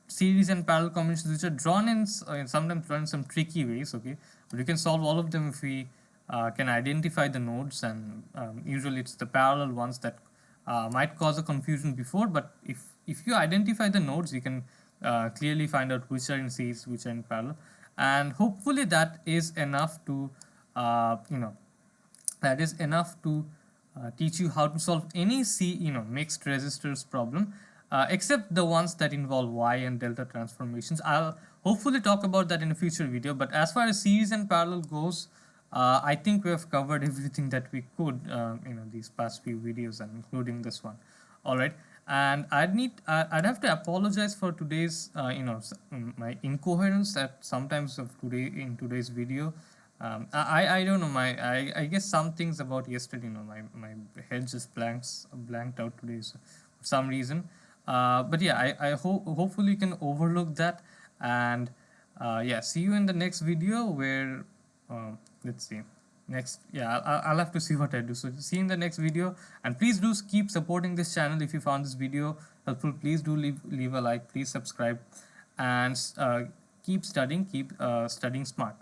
series and parallel combinations, which are drawn in sometimes drawn in some tricky ways. Okay, but we can solve all of them if we can identify the nodes, and usually it's the parallel ones that might cause a confusion before, but if you identify the nodes, you can clearly find out which are in series, which are in parallel, and hopefully that is enough to teach you how to solve any mixed resistors problem, except the ones that involve Y and delta transformations. I'll hopefully talk about that in a future video, but as far as series and parallel goes, I think we have covered everything that we could these past few videos, and including this one. All right, and I'd have to apologize for today's my incoherence at sometimes of today's video. I don't know, I guess some things about yesterday, my head just blanked out today, so for some reason. But yeah, I hope hopefully you can overlook that, and yeah, see you in the next video where let's see, next, yeah, I'll have to see what I do. So see you in the next video, and please do keep supporting this channel. If you found this video helpful, please do leave a like, please subscribe, and keep studying smart.